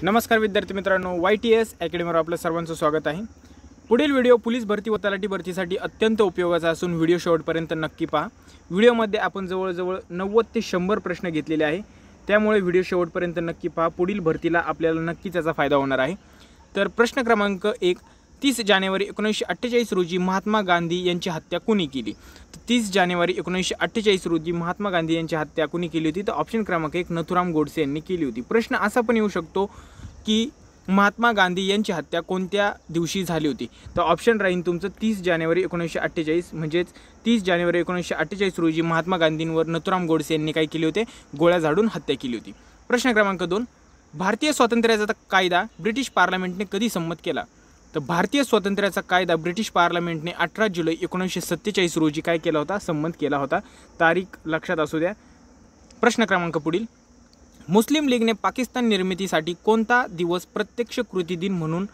नमस्कार विद्यार्थी मित्रांनो, YTS अकॅडमीवर आपलं सर्वांचं स्वागत आहे। पुढील व्हिडिओ पोलीस भरती व तलाठी भरतीसाठी अत्यंत उपयोगाचा असून व्हिडिओ शेवटपर्यंत नक्की पहा। व्हिडिओमध्ये आपण जवळजवळ 90 ते 100 प्रश्न घेतलेले आहे, त्यामुळे व्हिडिओ शेवटपर्यंत नक्की पहा। पुढील भरतीला आपल्याला नक्कीच त्याचा फायदा होणार आहे। तर प्रश्न क्रमांक 1, 30 जानेवारी 1948 रोजी महात्मा गांधी यांची हत्या कोणी केली? 30 जानेवारी 1948 रोजी महात्मा गांधी यांची हत्या कोणी केली होती? तर ऑप्शन क्रमांक 1 नथुराम गोडसे यांनी केली होती। प्रश्न असा पण येऊ शकतो की महात्मा गांधी यांची हत्या कोणत्या दिवशी झाली होती? तर ऑप्शन राहील तुमचं 30 जानेवारी 1948, म्हणजेच 30 जानेवारी 1948 रोजी महात्मा गांधींवर नथुराम गोडसे यांनी काय केले होते? गोळ्या झाडून हत्या केली होती। प्रश्न क्रमांक 2, भारतीय स्वातंत्र्याचा कायदा ब्रिटिश पार्लमेंटने कधी संमत केला? तर भारतीय स्वातंत्र्याचा कायदा ब्रिटिश पार्लमेंटने 18 जुलै 1947 रोजी काय केला होता? संमत केला होता। तारीख लक्षात असू द्या। प्रश्न क्रमांक पुढील, मुस्लिम लीगने पाकिस्तान निर्मितीसाठी कोणता दिवस प्रत्यक्ष कृती दिन म्हणून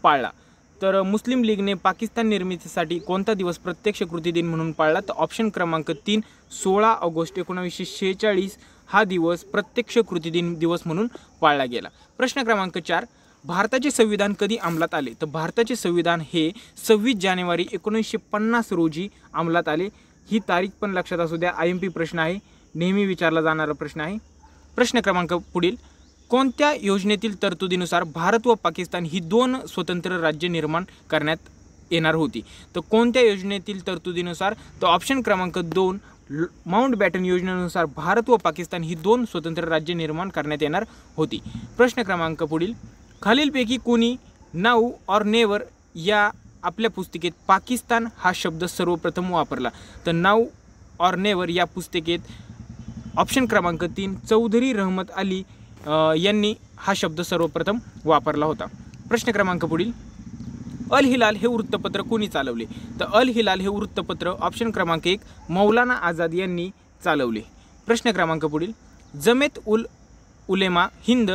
पाळला? तर मुस्लिम लीगने पाकिस्तान निर्मितीसाठी कोणता दिवस प्रत्यक्ष कृती दिन म्हणून पाळला? तर ऑप्शन क्रमांक 3 16 ऑगस्ट 1946 हा दिवस प्रत्यक्ष कृती दिन दिवस म्हणून पाळला गेला। प्रश्न क्रमांक 4, भारताचे संविधान कधी अंमलात आले? तर भारताचे संविधान हे 26 जानेवारी 1950 रोजी अंमलात आले। ही तारीख पण लक्षात असू द्या। IMP प्रश्न आहे, नेहमी विचारला जाणारा प्रश्न आहे। प्रश्न क्रमांक पुढील, कोणत्या योजनेतील तरतुदीनुसार भारत व पाकिस्तान ही 2 स्वतंत्र राज्य निर्माण करण्यात येणार होती? तर कोणत्या योजनेतील तरतुदीनुसार? तर ऑप्शन क्रमांक 2 माउंटबॅटन योजनेनुसार भारत व पाकिस्तान ही 2 स्वतंत्र राज्य निर्माण करण्यात येणार होती। प्रश्न क्रमांक पुढील, खालीलपैकी कोणी नाऊ और नेवर या आपल्या पुस्तिकेत पाकिस्तान हा शब्द सर्वप्रथम वापरला? तर नाऊ और नेवर या पुस्तिकेत ऑप्शन क्रमांक 3 चौधरी रहमत अली यांनी हा शब्द सर्वप्रथम वापरला होता। प्रश्न क्रमांक पुढील, अल हिलाल हे वृत्तपत्र कोणी चालवले? तर अल हिलाल हे वृत्तपत्र ऑप्शन क्रमांक 1 मौलाना आझाद यांनी चालवले। प्रश्न क्रमांक पुढील, जमेत उल उलेमा हिंद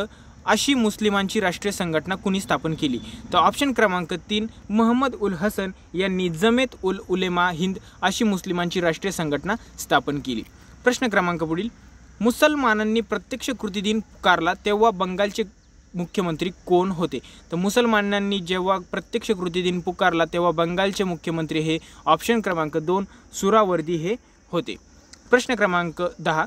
अशी मुस्लिमांची राष्ट्रीय संघटना कुणी स्थापन केली? तर ऑप्शन क्रमांक 3 मोहम्मद उल हसन यांनी जमेत उल उलेमा हिंद अशी मुस्लिमांची राष्ट्रीय संघटना स्थापन केली। प्रश्न क्रमांक पुढील, मुसलमानांनी प्रत्यक्ष कृती दिन पुकारला तेव्हा बंगालचे मुख्यमंत्री कोण होते? तर मुसलमानांनी जेव्हा प्रत्यक्ष कृती दिन पुकारला तेव्हा बंगालचे मुख्यमंत्री हे ऑप्शन क्रमांक 2 सुरावर्दी हे होते। प्रश्न क्रमांक 10,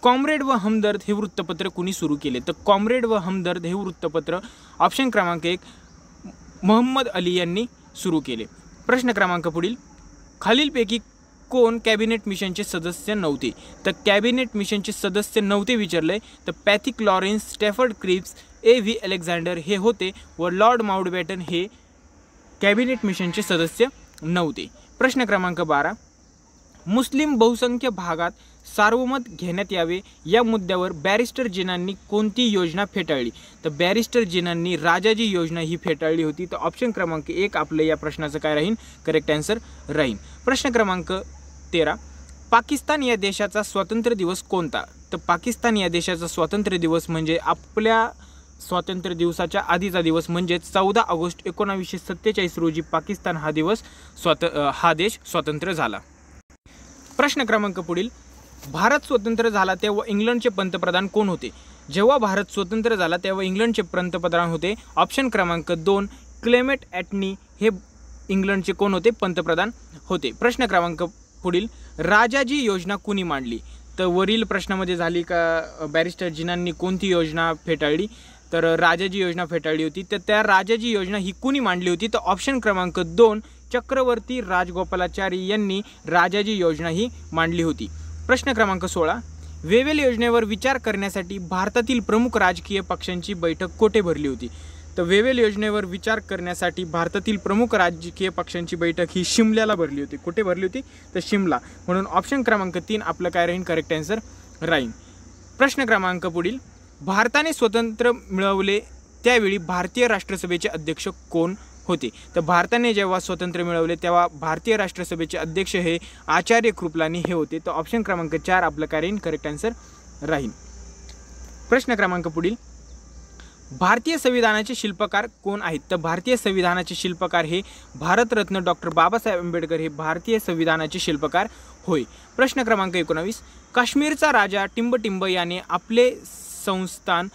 कॉम्रेड व हमदर्द हे वृत्तपत्र कुणी सुरू केले? तर कॉम्रेड व हमदर्द हे वृत्तपत्र ऑप्शन क्रमांक 1 मोहम्मद अली यांनी सुरू केले। प्रश्न क्रमांक पुढील, खालीलपैकी कोण कॅबिनेट मिशनचे सदस्य नव्हते? तर कॅबिनेट मिशनचे सदस्य नव्हते विचारले तर Pethick Lawrence, Stafford Cripps, A.V. Alexander हे होते व लॉर्ड माउंटबॅटन हे कॅबिनेट मिशनचे सदस्य नव्हते। प्रश्न क्रमांक 12, मुस्लिम बहुसंख्य भागात सार्वमत घेण्यात यावे या मुद्द्यावर बॅरिस्टर जिनांनी कोणती योजना फेटाळली? तर बॅरिस्टर जिनांनी राजाजी योजना ही फेटाळली होती। तर ऑप्शन क्रमांक 1 आपलं या प्रश्नाचं काय राहील? करेक्ट आन्सर राहील। प्रश्न क्रमांक 13, पाकिस्तान या देशाचा स्वातंत्र्य दिवस कोणता? तर पाकिस्तान या देशाचा स्वातंत्र्य दिवस म्हणजे आपल्या स्वातंत्र्य दिवसाच्या आधीचा दिवस म्हणजे 14 ऑगस्ट 1947 रोजी पाकिस्तान हा देश स्वतंत्र झाला। प्रश्न क्रमांक पुढील, भारत स्वतंत्र झाला तेव्हा इंग्लंडचे पंतप्रधान कोण होते? जेव्हा भारत स्वतंत्र झाला तेव्हा इंग्लंडचे पंतप्रधान होते ऑप्शन क्रमांक 2 क्लेमेंट ॲटनी हे इंग्लंडचे कोण होते? पंतप्रधान होते। प्रश्न क्रमांक पुढील, राजाजी योजना कुणी मांडली? तर वरील प्रश्नामध्ये झाली का बॅरिस्टर जिनांनी कोणती योजना फेटाळली? तर राजाजी योजना फेटाळली होती। तर त्या राजाजी योजना ही कुणी मांडली होती? तर ऑप्शन क्रमांक 2 चक्रवर्ती राजगोपालाचारी यांनी राजाजी योजना ही मांडली होती। प्रश्न क्रमांक 16, वेव्हेल योजनेवर विचार करण्यासाठी भारतातील प्रमुख राजकीय पक्षांची बैठक कोठे भरली होती? तर वेव्हेल योजनेवर विचार करण्यासाठी भारतातील प्रमुख राजकीय पक्षांची बैठक ही शिमल्याला भरली होती। कुठे भरली होती? तर शिमला। म्हणून ऑप्शन क्रमांक 3 आपलं काय राहील? करेक्ट आन्सर राहील। प्रश्न क्रमांक पुढील, भारताने स्वातंत्र्य मिळवले त्यावेळी भारतीय राष्ट्रसभेचे अध्यक्ष कोण होते? तर भारताने जेव्हा स्वातंत्र्य मिळवले तेव्हा भारतीय राष्ट्रसभेचे अध्यक्ष हे आचार्य कृपलानी हे होते। तर ऑप्शन क्रमांक 4 आपलं काय राहील? करेक्ट आन्सर राहील। प्रश्न क्रमांक पुढील, भारतीय संविधानाचे शिल्पकार कोण आहेत? तर भारतीय संविधानाचे शिल्पकार हे भारतरत्न डॉक्टर बाबासाहेब आंबेडकर हे भारतीय संविधानाचे शिल्पकार होय। प्रश्न क्रमांक 19, काश्मीरचा राजा टिंबटिंब याने आपले संस्थान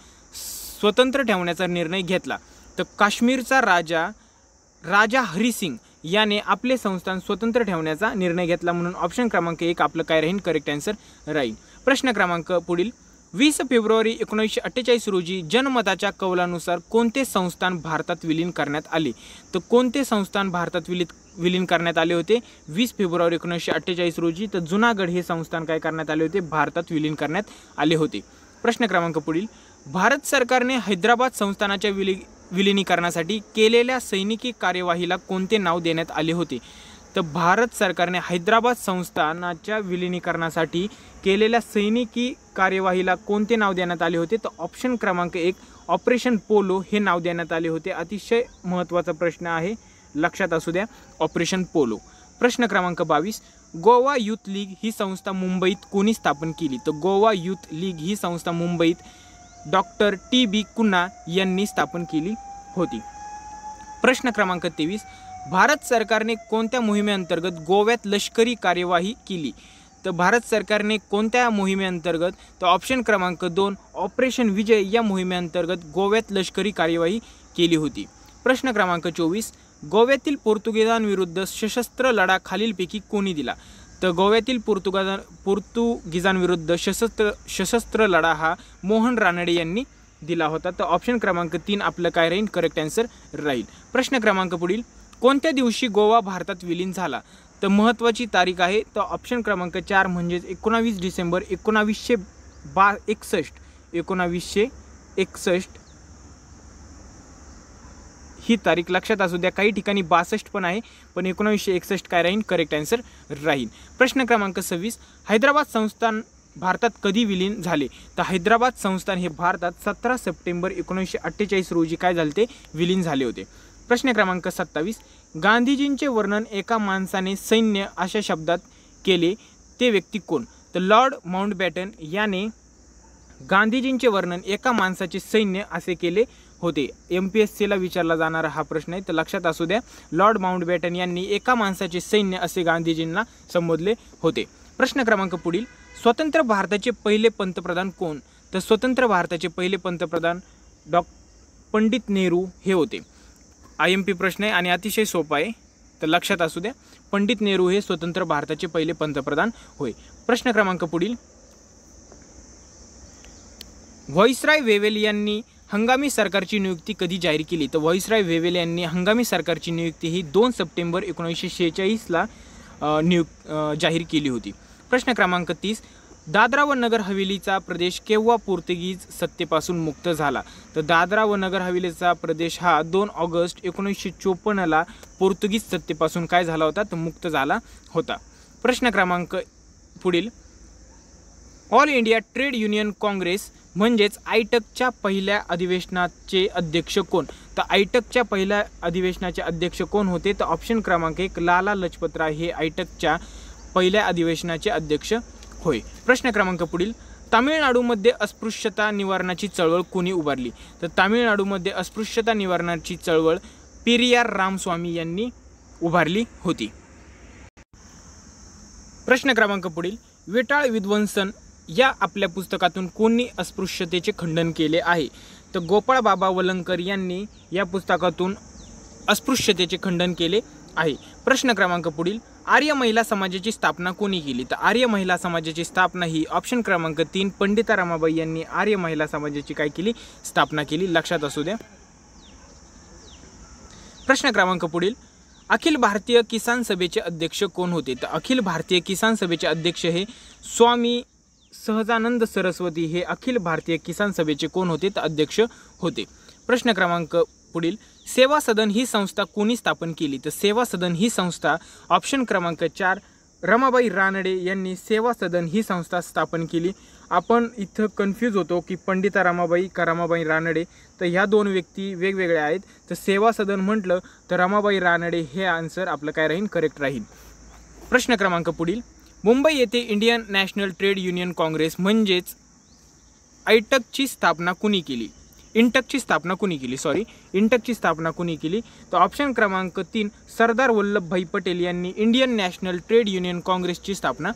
स्वतंत्र ठेवण्याचा निर्णय घेतला? तर काश्मीरचा राजा हरिसिंग याने आपले संस्थान स्वतंत्र ठेवण्याचा निर्णय घेतला, म्हणून ऑप्शन क्रमांक 1 आपलं काय राहील? करेक्ट आन्सर राहील. प्रश्न क्रमांक पुढील 20 फेब्रुवारी 1948 रोजी जनमताच्या कौलानुसार कोणते संस्थान भारतात विलीन करण्यात आले? तर कोणते संस्थान भारतात विलीन करण्यात आले होते 20 फेब्रुवारी 1948 रोजी? तर जुनागड हे संस्थान काय करण्यात आले होते? भारतात विलीन करण्यात आले होते. प्रश्न क्रमांक पुढील भारत सरकारने हैदराबाद संस्थानाच्या विलिनीकरणासाठी केलेल्या सैनिकी कार्यवाहीला कोणते नाव देण्यात आले होते? तर भारत सरकारने हैदराबाद संस्थानाच्या विलिनीकरणासाठी केलेल्या सैनिकी कार्यवाहीला कोणते नाव देण्यात आले होते? तर ऑप्शन क्रमांक 1 ऑपरेशन पोलो हे नाव देण्यात आले होते. अतिशय महत्त्वाचा प्रश्न आहे, लक्षात असू द्या, ऑपरेशन पोलो. प्रश्न क्रमांक 22 गोवा युथ लीग ही संस्था मुंबईत कोणी स्थापन केली? तर गोवा युथ लीग ही संस्था मुंबईत डॉक्टर TB कुन्हा यांनी स्थापन केली होती. प्रश्न क्रमांक 23 भारत सरकारने कोणत्या मोहिमेअंतर्गत गोव्यात लष्करी कार्यवाही केली? तर भारत सरकारने कोणत्या मोहिमेअंतर्गत? तर ऑप्शन क्रमांक 2 ऑपरेशन विजय या मोहिमेअंतर्गत गोव्यात लष्करी कार्यवाही केली होती. प्रश्न क्रमांक 24 गोव्यातील पोर्तुगीजांविरुद्ध सशस्त्र लढा खालीलपैकी कोणी दिला? तर गोव्यातील पोर्तुगीजांविरुद्ध सशस्त्र लढा हा मोहन रानडे यांनी दिला होता. तर ऑप्शन क्रमांक 3 आपलं काय राहील? करेक्ट आन्सर राहील. प्रश्न क्रमांक पुढील कोणत्या दिवशी गोवा भारतात विलीन झाला? तर महत्त्वाची तारीख आहे, तर ऑप्शन क्रमांक 4 म्हणजेच 19 डिसेंबर 1961 ही तारीख लक्षात असू द्या. काही ठिकाणी 62 पण आहे, पण 1961 काय राहील? करेक्ट आन्सर राहील. प्रश्न क्रमांक 26 हैदराबाद संस्थान भारतात कधी विलीन झाले? तर हैदराबाद संस्थान हे भारतात 17 सप्टेंबर 1948 रोजी काय झाले? ते विलीन झाले होते. प्रश्न क्रमांक 27 गांधीजींचे वर्णन एका माणसाने सैन्य अशा शब्दात केले, ते व्यक्ती कोण? तर लॉर्ड माउंटबॅटन याने गांधीजींचे वर्णन एका माणसाचे सैन्य असे केले होते. MPSCला विचारला जाणारा हा प्रश्न आहे, तर लक्षात असू द्या. लॉर्ड माउंटबॅटन यांनी एका माणसाचे सैन्य असे गांधीजींना संबोधले होते. प्रश्न क्रमांक पुढील स्वतंत्र भारताचे पहिले पंतप्रधान कोण? तर स्वतंत्र भारताचे पहिले पंतप्रधान पंडित नेहरू हे होते. IMP प्रश्न आहे आणि अतिशय सोपा आहे, तर लक्षात असू द्या. पंडित नेहरू हे स्वतंत्र भारताचे पहिले पंतप्रधान होय. प्रश्न क्रमांक पुढील व्हॉइसरॉय वेवेल यांनी हंगामी सरकारची नियुक्ती कधी जाहीर केली? तर व्हॉइसरॉय वेवेल यांनी हंगामी सरकारची नियुक्ती ही 2 सप्टेंबर 1946ला जाहीर केली होती. प्रश्न क्रमांक 30 दादरा व नगर हवेलीचा प्रदेश केव्हा पोर्तुगीज सत्तेपासून मुक्त झाला? तर दादरा व नगर हवेलीचा प्रदेश हा 2 ऑगस्ट 1954ला पोर्तुगीज सत्तेपासून काय झाला होता? तर मुक्त झाला होता. प्रश्न क्रमांक पुढील all India trade union Congress म्हणजेच आयटकच्या पहिल्या अधिवेशनाचे अध्यक्ष कोण? तर आयटकच्या पहिल्या अधिवेशनाचे अध्यक्ष कोण होते? तर ऑप्शन क्रमांक 1 लाला लजपतराय हे आयटकच्या पहिल्या अधिवेशनाचे अध्यक्ष होय. प्रश्न क्रमांक पुढील तामिळनाडूमध्ये अस्पृश्यता निवारणाची चळवळ कोणी उभारली? तर तामिळनाडूमध्ये अस्पृश्यता निवारणाची चळवळ पेरियार रामस्वामी यांनी उभारली होती. प्रश्न क्रमांक पुढील वेटाळ विध्वंसन या आपल्या पुस्तकातून कोणी अस्पृश्यतेचे खंडन केले आहे? तर गोपाळ बाबा वलंकर यांनी या पुस्तकातून अस्पृश्यतेचे खंडन केले आहे. प्रश्न क्रमांक पुढील आर्य महिला समाजाची स्थापना कोणी केली? तर आर्य महिला समाजाची स्थापना ही ऑप्शन क्रमांक 3 पंडिता रमाबाई यांनी आर्य महिला समाजाची काय केली? स्थापना केली. लक्षात असू द्या. प्रश्न क्रमांक पुढील अखिल भारतीय किसान सभेचे अध्यक्ष कोण होते? तर अखिल भारतीय किसान सभेचे अध्यक्ष हे स्वामी सहजानंद सरस्वती हे अखिल भारतीय किसान सभेचे कोण होते? तर अध्यक्ष होते. प्रश्न क्रमांक पुढील सेवा सदन ही संस्था कोणी स्थापन केली? तर सेवा सदन ही संस्था ऑप्शन क्रमांक 4 रमाबाई रानडे यांनी सेवा सदन ही संस्था स्थापन केली. आपण इथं कन्फ्यूज होतो की पंडिता रमाबाई का रमाबाई रानडे, तर ह्या दोन व्यक्ती वेगवेगळ्या आहेत. तर सेवा सदन म्हटलं तर रमाबाई रानडे हे आन्सर आपलं काय राहील? करेक्ट राहील. प्रश्न क्रमांक पुढील मुंबई येथे Indian national trade union Congress म्हणजेच इंटकची स्थापना कुणी केली? इंटकची स्थापना कुणी केली? तर ऑप्शन क्रमांक 3 सरदार वल्लभभाई पटेल यांनी इंडियन नॅशनल ट्रेड युनियन काँग्रेसची स्थापना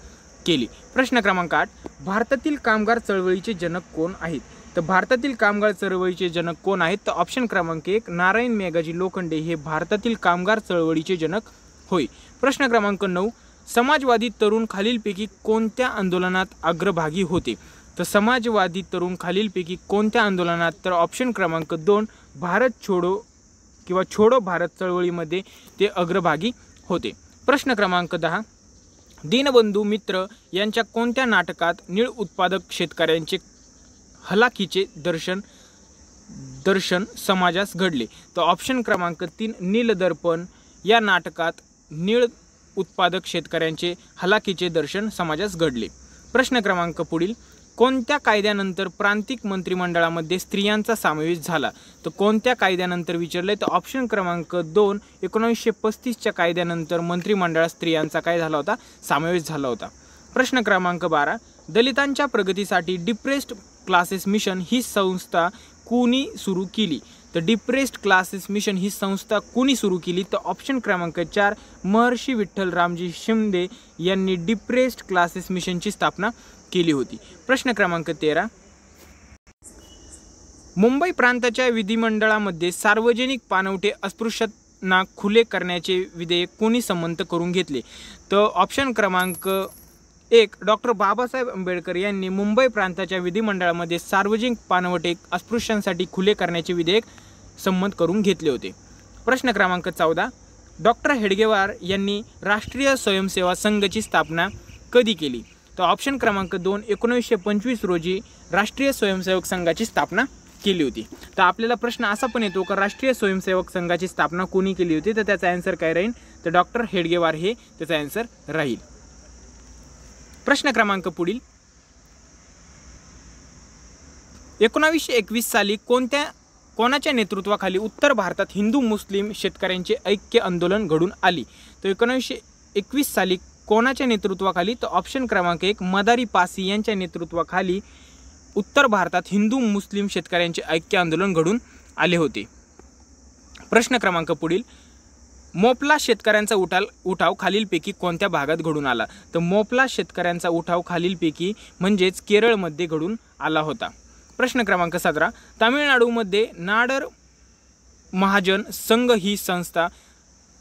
केली. प्रश्न क्रमांक 8 भारतातील कामगार चळवळीचे जनक कोण आहेत? तर भारतातील कामगार चळवळीचे जनक कोण आहेत? तर ऑप्शन क्रमांक 1 नारायण मेघाजी लोखंडे हे भारतातील कामगार चळवळीचे जनक होय. प्रश्न क्रमांक 9 समाजवादी तरुण खालीलपैकी कोणत्या आंदोलनात अग्रभागी होते? तर समाजवादी तरुण खालीलपैकी कोणत्या आंदोलनात? तर ऑप्शन क्रमांक 2 भारत छोडो किंवा छोडो भारत चळवळीमध्ये ते अग्रभागी होते. प्रश्न क्रमांक 10 दीनबंधू मित्र यांच्या कोणत्या नाटकात नीळ उत्पादक शेतकऱ्यांचे हलाखीचे दर्शन समाजास घडले? तर ऑप्शन क्रमांक 3 नीलदर्पण या नाटकात नीळ उत्पादक शेतकऱ्यांचे हलाखीचे दर्शन समाजास घडले. प्रश्न क्रमांक पुढील कोणत्या कायद्यानंतर प्रांतिक मंत्रिमंडळामध्ये स्त्रियांचा समावेश झाला? तर कोणत्या कायद्यानंतर विचारले? तर ऑप्शन क्रमांक 2 1935च्या कायद्यानंतर मंत्रिमंडळात स्त्रियांचा काय झाला होता? समावेश झाला होता. प्रश्न क्रमांक 12 दलितांच्या प्रगतीसाठी डिप्रेस्ड क्लासेस मिशन ही संस्था कुणी सुरू केली? तर डिप्रेस्ड क्लासेस मिशन ही संस्था कुणी सुरू केली? तर ऑप्शन क्रमांक 4 महर्षी विठ्ठल रामजी शिंदे यांनी डिप्रेस्ड क्लासेस मिशनची स्थापना केली होती. प्रश्न क्रमांक 13 मुंबई प्रांताच्या विधिमंडळामध्ये सार्वजनिक पाणवठे अस्पृश्यांना खुले करण्याचे विधेयक कोणी संमत करून घेतले? तर ऑप्शन क्रमांक 1 डॉक्टर बाबासाहेब आंबेडकर यांनी मुंबई प्रांताच्या विधिमंडळामध्ये सार्वजनिक पाणवठे अस्पृश्यांसाठी खुले करण्याचे विधेयक संमत करून घेतले होते. प्रश्न क्रमांक 14 डॉक्टर हेडगेवार यांनी राष्ट्रीय स्वयंसेवा संघाची स्थापना कधी केली? तर ऑप्शन क्रमांक 2 1925 रोजी राष्ट्रीय स्वयंसेवक संघाची स्थापना केली होती. तर आपल्याला प्रश्न असा पण येतो का राष्ट्रीय स्वयंसेवक संघाची स्थापना कोणी केली होती? तर त्याचा आन्सर काय राहील? तर डॉक्टर हेडगेवार हे त्याचा आन्सर राहील. प्रश्न क्रमांक पुढील 1921 साली कोणाच्या नेतृत्वाखाली उत्तर भारतात हिंदू मुस्लिम शेतकऱ्यांचे ऐक्य आंदोलन घडून आली? तर 1921 साली कोणाच्या नेतृत्वाखाली? तर ऑप्शन क्रमांक 1 मदारी पासी यांच्या नेतृत्वाखाली उत्तर भारतात हिंदू मुस्लिम शेतकऱ्यांचे ऐक्य आंदोलन घडून आले होते. प्रश्न क्रमांक पुढील मोपला शेतकऱ्यांचा उठाव खालीलपैकी कोणत्या भागात घडून आला? तर मोपला शेतकऱ्यांचा उठाव खालीलपैकी म्हणजेच केरळमध्ये घडून आला होता. प्रश्न क्रमांक 17 तामिळनाडूमध्ये नाडर महाजन संघ ही संस्था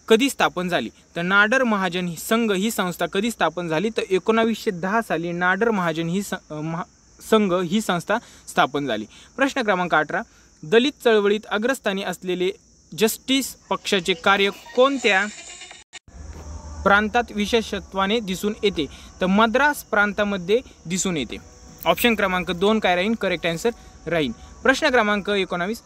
कधी स्थापन झाली? तर नाडर महाजन ही संघ ही संस्था कधी स्थापन झाली? तर 1910 साली नाडर महाजन ही संघ ही संस्था स्थापन झाली. प्रश्न क्रमांक 18 दलित चळवळीत अग्रस्थानी असलेले जस्टिस पक्षाचे कार्य कोणत्या प्रांतात विशेषत्वाने दिसून येते? तर मद्रास प्रांतामध्ये दिसून येते. ऑप्शन क्रमांक 2 काय राहील? करेक्ट आन्सर राहील. प्रश्न क्रमांक 19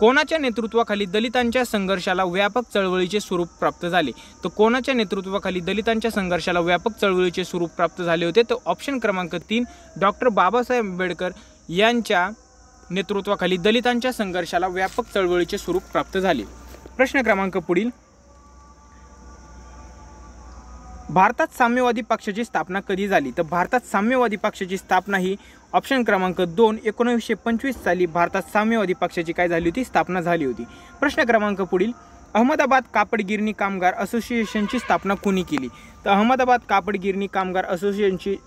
कोणाच्या नेतृत्वाखाली दलितांच्या संघर्षाला व्यापक चळवळीचे स्वरूप प्राप्त झाले? तर कोणाच्या नेतृत्वाखाली दलितांच्या संघर्षाला व्यापक चळवळीचे स्वरूप प्राप्त झाले होते? तर ऑप्शन क्रमांक 3 डॉक्टर बाबासाहेब आंबेडकर यांच्या नेतृत्वाखाली दलितांच्या संघर्षाला व्यापक चळवळीचे स्वरूप प्राप्त झाले. प्रश्न क्रमांक पुढील भारतात साम्यवादी पक्षाची स्थापना कधी झाली? तर भारतात साम्यवादी पक्षाची स्थापना ही ऑप्शन क्रमांक 2 1925 साली भारतात साम्यवादी पक्षाची काय झाली होती? स्थापना झाली होती. प्रश्न क्रमांक पुढील अहमदाबाद कापड गिरणी कामगार असोसिएशनची स्थापना कोणी केली? तर अहमदाबाद कापड गिरणी कामगार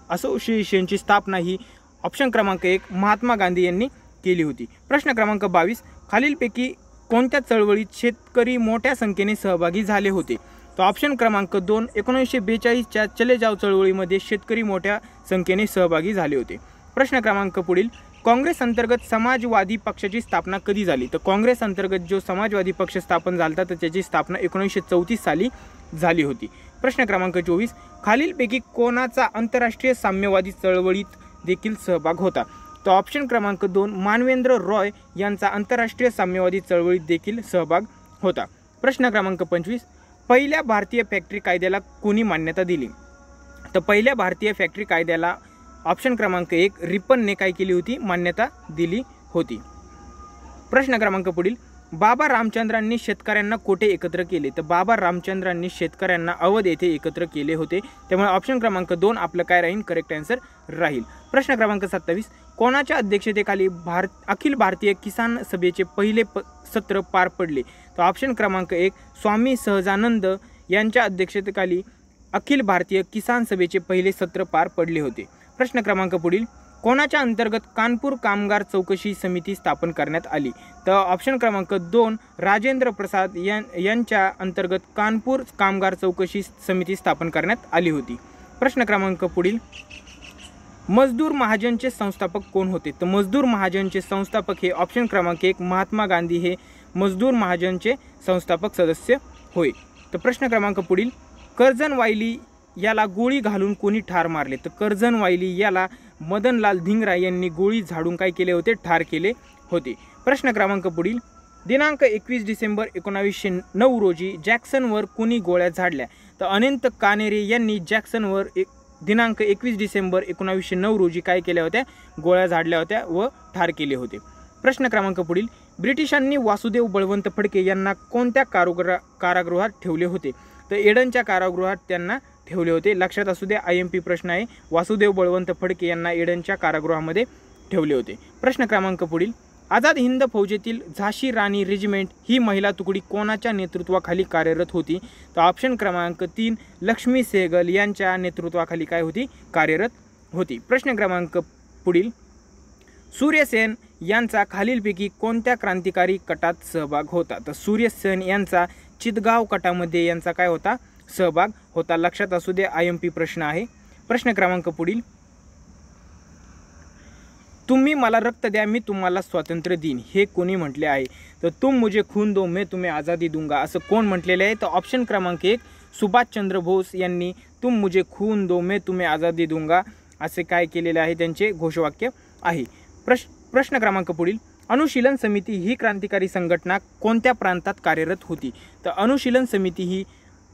असोसिएशनची स्थापना ही ऑप्शन क्रमांक 1 महात्मा गांधी यांनी केली होती. प्रश्न क्रमांक 22 खालीलपैकी कोणत्या चळवळीत शेतकरी मोठ्या संख्येने सहभागी झाले होते? तर ऑप्शन क्रमांक 2 1942च्या चले जाव चळवळीमध्ये शेतकरी मोठ्या संख्येने सहभागी झाले होते. प्रश्न क्रमांक पुढील काँग्रेस अंतर्गत समाजवादी पक्षाची स्थापना कधी झाली? तर काँग्रेस अंतर्गत जो समाजवादी पक्ष स्थापन झाला तर त्याची स्थापना 1934 साली झाली होती. प्रश्न क्रमांक 24 खालीलपैकी कोणाचा आंतरराष्ट्रीय साम्यवादी चळवळीत देखील सहभाग होता? तर ऑप्शन क्रमांक 2 मानवेंद्र रॉय यांचा आंतरराष्ट्रीय साम्यवादी चळवळीत देखील सहभाग होता. प्रश्न क्रमांक 25 पहिल्या भारतीय फॅक्टरी कायद्याला कोणी मान्यता दिली? तर पहिल्या भारतीय फॅक्टरी कायद्याला ऑप्शन क्रमांक 1 रिपनने काय केली होती? मान्यता दिली होती. प्रश्न क्रमांक पुढील बाबा रामचंद्रांनी शेतकऱ्यांना कोठे एकत्र केले? तर बाबा रामचंद्रांनी शेतकऱ्यांना अवध येथे एकत्र केले होते. त्यामुळे ऑप्शन क्रमांक 2 आपलं काय राहील? करेक्ट आन्सर राहील. प्रश्न क्रमांक 27 कोणाच्या अध्यक्षतेखाली अखिल भारतीय किसान सभेचे पहिले सत्र पार पडले? तर ऑप्शन क्रमांक 1 स्वामी सहजानंद यांच्या अध्यक्षतेखाली अखिल भारतीय किसान सभेचे पहिले सत्र पार पडले होते. प्रश्न क्रमांक पुढील कोणाच्या अंतर्गत कानपूर कामगार चौकशी समिती स्थापन करण्यात आली? तर ऑप्शन क्रमांक 2 राजेंद्र प्रसाद यांच्या अंतर्गत कानपूर कामगार चौकशी समिती स्थापन करण्यात आली होती. प्रश्न क्रमांक पुढील, मजदूर महाजनचे संस्थापक कोण होते? तर मजदूर महाजनचे संस्थापक हे ऑप्शन क्रमांक 1 महात्मा गांधी हे मजदूर महाजनचे संस्थापक सदस्य होय. तर प्रश्न क्रमांक पुढील, कर्झन वायली याला गोळी घालून कोणी ठार मारले? तर कर्झन वायली याला मदनलाल धिंगरा यांनी गोळी झाडून काय केले होते? ठार केले होते. प्रश्न क्रमांक पुढील, दिनांक 21 डिसेंबर 1909 रोजी जॅक्सनवर कोणी गोळ्या झाडल्या? तर अनंत कानेरे यांनी जॅक्सनवर दिनांक 21 डिसेंबर 1909 रोजी काय केल्या होत्या? गोळ्या झाडल्या होत्या व ठार केले होते. प्रश्न क्रमांक पुढील, ब्रिटिशांनी वासुदेव बळवंत फडके यांना कोणत्या कारागृहात ठेवले होते? तर एडनच्या कारागृहात त्यांना ठेवले होते. लक्षात असू द्या, IMP प्रश्न आहे. वासुदेव बळवंत फडके यांना एडनच्या कारागृहामध्ये ठेवले होते. प्रश्न क्रमांक पुढील, आझाद हिंद फौजेतील झाशी राणी रेजिमेंट ही महिला तुकडी कोणाच्या नेतृत्वाखाली कार्यरत होती? तर ऑप्शन क्रमांक 3 लक्ष्मी सेहगल यांच्या नेतृत्वाखाली काय होती? कार्यरत होती. प्रश्न क्रमांक पुढील, सूर्यसेन यांचा खालीलपैकी कोणत्या क्रांतिकारी कटात सहभाग होता? तर सूर्यसेन यांचा चितगाव कटामध्ये यांचा काय होता? सहभाग होता. लक्षात असू दे, IMP प्रश्न आहे. प्रश्न क्रमांक पुढील, तुम्ही मला रक्त द्या मी तुम्हाला स्वातंत्र्य देईन हे कोणी म्हटले आहे? तर तुम मुझे खून दो मैं तुम्हें आज़ादी दूंगा असं कोण म्हटलेले आहे? तर ऑप्शन क्रमांक 1 सुभाषचंद्र बोस यांनी तुम मुझे खून दो मैं तुम्हें आज़ादी दूंगा असे काय केलेले आहे? त्यांचे घोषवाक्य आहे. प्रश्न क्रमांक पुढील, अनुशीलन समिती ही क्रांतिकारी संघटना कोणत्या प्रांतात कार्यरत होती? तर अनुशीलन समिती ही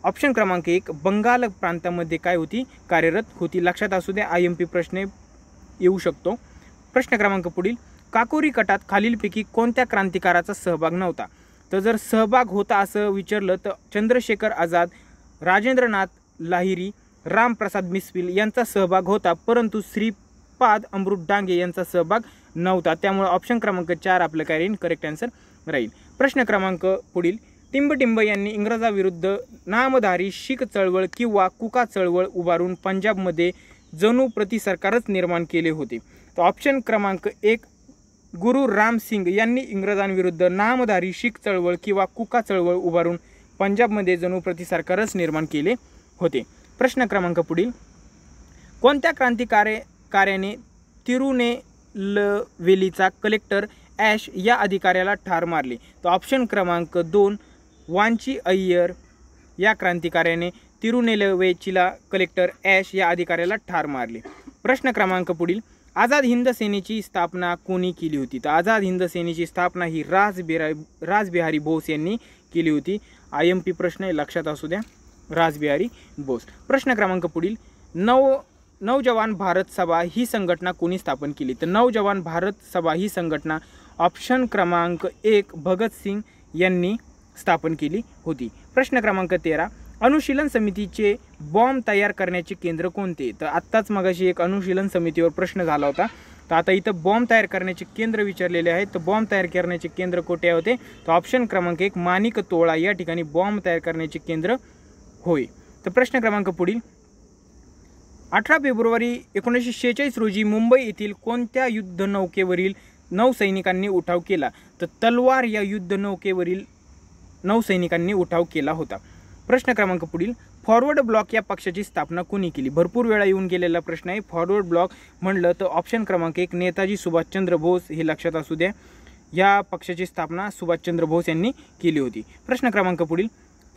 ऑप्शन क्रमांक 1 बंगाल प्रांतामध्ये काय होती? कार्यरत होती. लक्षात असू द्या, IMP प्रश्न येऊ शकतो. प्रश्न क्रमांक पुढील, काकोरी कटात खालीलपैकी कोणत्या क्रांतिकाराचा सहभाग नव्हता? तर जर सहभाग होता असं विचारलं तर चंद्रशेखर आझाद, राजेंद्रनाथ लाहिरी, रामप्रसाद बिस्मिल यांचा सहभाग होता, परंतु श्रीपाद अमृत डांगे यांचा सहभाग नव्हता. त्यामुळे ऑप्शन क्रमांक 4 आपलं काय राहील? करेक्ट आन्सर राहील. प्रश्न क्रमांक पुढील, टिंबटिंब यांनी इंग्रजाविरुद्ध नामधारी शीख चळवळ किंवा कुका चळवळ उभारून पंजाबमध्ये जणू प्रतिसरकारच निर्माण केले होते. तर ऑप्शन क्रमांक 1 गुरु राम सिंग यांनी इंग्रजांविरुद्ध नामधारी शीख चळवळ किंवा कुका चळवळ उभारून पंजाबमध्ये जणू प्रतिसरकारच निर्माण केले होते. प्रश्न क्रमांक पुढील, कोणत्या क्रांतिकार्याने तिरुनेलवेलीचा कलेक्टर ॲश या अधिकाऱ्याला ठार मारले? तर ऑप्शन क्रमांक 2 वांची अय्यर या क्रांतिकार्याने तिरुनेलवेलीला कलेक्टर ॲश या अधिकाऱ्याला ठार मारले. प्रश्न क्रमांक पुढील, आझाद हिंद सेनेची स्थापना कोणी केली होती? तर आझाद हिंद सेनेची स्थापना ही रासबिहारी बोस यांनी केली होती. IMP प्रश्न आहे, लक्षात असू द्या, रासबिहारी बोस. प्रश्न क्रमांक पुढील, नवजवान भारत सभा ही संघटना कोणी स्थापन केली? तर नवजवान भारत सभा ही संघटना ऑप्शन क्रमांक 1 भगतसिंग यांनी स्थापन केली होती. प्रश्न क्रमांक 13, अनुशीलन समितीचे बॉम्ब तयार करण्याचे केंद्र कोणते? तर आत्ताच मगाशी एक अनुशीलन समितीवर प्रश्न झाला होता, तर आता इथं बॉम्ब तयार करण्याचे केंद्र विचारलेले आहेत. तर बॉम्ब तयार करण्याचे केंद्र कोठे होते? तर ऑप्शन क्रमांक 1 माणिकतोळा या ठिकाणी बॉम्ब तयार करण्याचे केंद्र होय. तर प्रश्न क्रमांक पुढील, 18 फेब्रुवारी 1946 रोजी मुंबई येथील कोणत्या युद्धनौकेवरील नौसैनिकांनी उठाव केला? तर तलवार या युद्धनौकेवरील नौसैनिकांनी उठाव केला होता. प्रश्न क्रमांक पुढील, फॉरवर्ड ब्लॉक या पक्षाची स्थापना कोणी केली? भरपूर वेळा येऊन गेलेला प्रश्न आहे. फॉरवर्ड ब्लॉक म्हणलं तर ऑप्शन क्रमांक 1 नेताजी सुभाषचंद्र बोस हे लक्षात असू द्या. या पक्षाची स्थापना सुभाषचंद्र बोस यांनी केली होती. प्रश्न क्रमांक पुढील,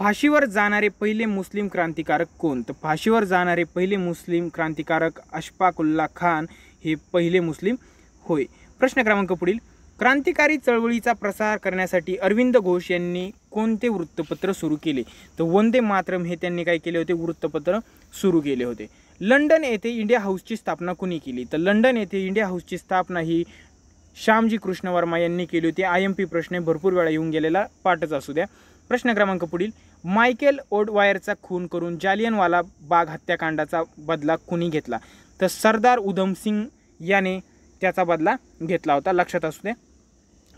फाशीवर जाणारे पहिले मुस्लिम क्रांतिकारक कोण? तर फाशीवर जाणारे पहिले मुस्लिम क्रांतिकारक अशफाकुल्ला खान हे पहिले मुस्लिम होय. प्रश्न क्रमांक पुढील, क्रांतिकारी चळवळीचा प्रसार करण्यासाठी अरविंद घोष यांनी कोणते वृत्तपत्र सुरू केले? तर वंदे मातरम हे त्यांनी काय केले होते? वृत्तपत्र सुरू केले होते. लंडन येथे इंडिया हाऊसची स्थापना कोणी केली? तर लंडन येथे इंडिया हाऊसची स्थापना ही श्यामजी कृष्ण वर्मा यांनी केली होती. IMP प्रश्न भरपूर वेळा येऊन गेलेला, पाठच असू द्या. प्रश्न क्रमांक पुढील, मायकेल ओडवायरचा खून करून जालियनवाला बाग हत्याकांडाचा बदला कुणी घेतला? तर सरदार उधम सिंग याने त्याचा बदला घेतला होता. लक्षात असू द्या.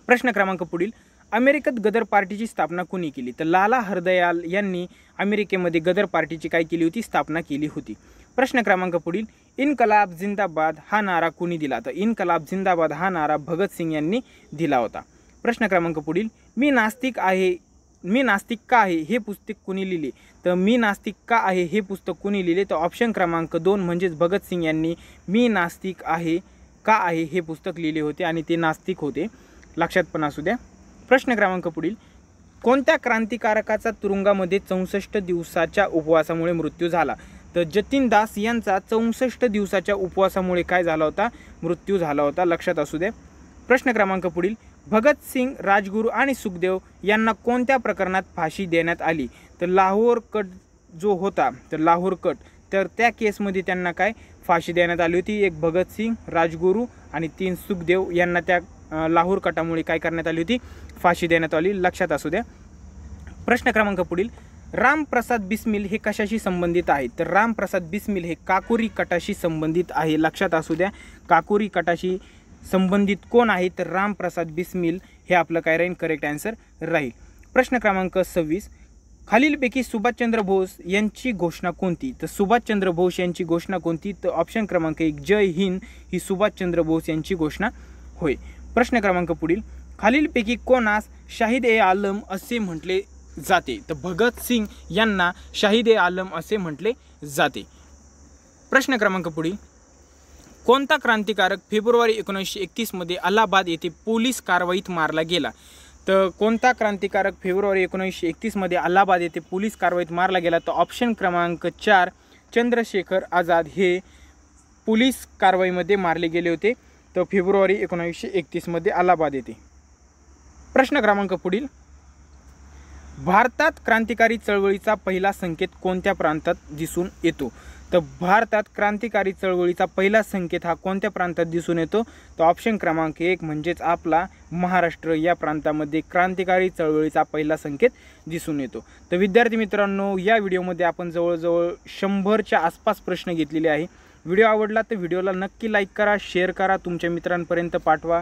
प्रश्न क्रमांक पुढील, अमेरिकेत गदर पार्टीची स्थापना कुणी केली? तर लाला हरदयाल यांनी अमेरिकेमध्ये गदर पार्टीची काय केली होती? स्थापना केली होती. प्रश्न क्रमांक पुढील, इन्कलाब जिंदाबाद हा नारा कुणी दिला? तर इन्कलाब जिंदाबाद हा नारा भगतसिंग यांनी दिला होता. प्रश्न क्रमांक पुढील, मी नास्तिक का आहे हे पुस्तक कुणी लिहिले? तर मी नास्तिक का आहे हे पुस्तक कुणी लिहिले? तर ऑप्शन क्रमांक 2 म्हणजेच भगतसिंग यांनी मी नास्तिक आहे का आहे हे पुस्तक लिहिले होते आणि ते नास्तिक होते, लक्षात पण असू द्या. प्रश्न क्रमांक पुढील, कोणत्या क्रांतिकारकाचा तुरुंगामध्ये 64 दिवसाच्या उपवासामुळे मृत्यू झाला? तर जतीन दास यांचा 64 दिवसाच्या उपवासामुळे काय झाला होता? मृत्यू झाला होता, लक्षात असू द्या. प्रश्न क्रमांक पुढील, भगतसिंग, राजगुरू आणि सुखदेव यांना कोणत्या प्रकरणात फाशी देण्यात आली? तर लाहोर कट जो होता, तर लाहोर कट, तर त्या केसमध्ये त्यांना काय फाशी देण्यात आली होती. एक भगतसिंग, राजगुरू आणि 3 सुखदेव यांना त्या लाहोर कटामुळे काय करण्यात आली होती? फाशी देण्यात आली, लक्षात असू द्या. प्रश्न क्रमांक पुढील, रामप्रसाद बिस्मिल हे कशाशी संबंधित आहे? तर रामप्रसाद बिस्मिल हे काकोरी कटाशी संबंधित आहे, लक्षात असू द्या. काकोरी कटाशी संबंधित कोण आहे? तर रामप्रसाद बिस्मिल हे आपलं काय राहील? करेक्ट आन्सर राहील. प्रश्न क्रमांक 26, खालीलपैकी सुभाषचंद्र बोस यांची घोषणा कोणती? तर सुभाषचंद्र बोस यांची घोषणा कोणती? तर ऑप्शन क्रमांक 1 जय हिंद ही सुभाषचंद्र बोस यांची घोषणा होय. प्रश्न क्रमांक पुढील, खालीलपैकी कोणास शाहिद ए आलम असे म्हटले जाते? तर भगतसिंग यांना शाहिद ए आलम असे म्हटले जाते. प्रश्न क्रमांक पुढील, कोणता क्रांतिकारक फेब्रुवारी 1931 मध्ये अलाहाबाद येथे पोलीस कारवाईत मारला गेला? तर कोणता क्रांतिकारक फेब्रुवारी 1931 मध्ये अलाहाबाद येथे पोलीस कारवाईत मारला गेला? तर ऑप्शन क्रमांक 4 चंद्रशेखर आझाद हे पोलीस कारवाईमध्ये मारले गेले होते. तर फेब्रुवारी 1931 मध्ये अलाहाबाद येथे. प्रश्न क्रमांक पुढील, भारतात क्रांतिकारी चळवळीचा पहिला संकेत कोणत्या प्रांतात दिसून येतो? तर भारतात क्रांतिकारी चळवळीचा पहिला संकेत हा कोणत्या प्रांतात दिसून येतो? तर ऑप्शन क्रमांक 1 म्हणजेच आपला महाराष्ट्र या प्रांतामध्ये क्रांतिकारी चळवळीचा पहिला संकेत दिसून येतो. तर विद्यार्थी मित्रांनो, या व्हिडिओमध्ये आपण जवळजवळ 100च्या आसपास प्रश्न घेतलेले आहे. व्हिडिओ आवडला तर व्हिडिओला नक्की लाईक करा, शेअर करा, तुमच्या मित्रांपर्यंत पाठवा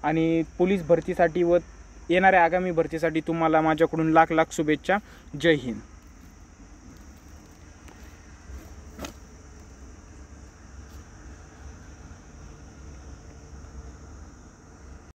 आणि पोलीस भरतीसाठी व येणाऱ्या आगामी भरतीसाठी तुम्हाला माझ्याकडून लाख लाख शुभेच्छा. जय हिंद.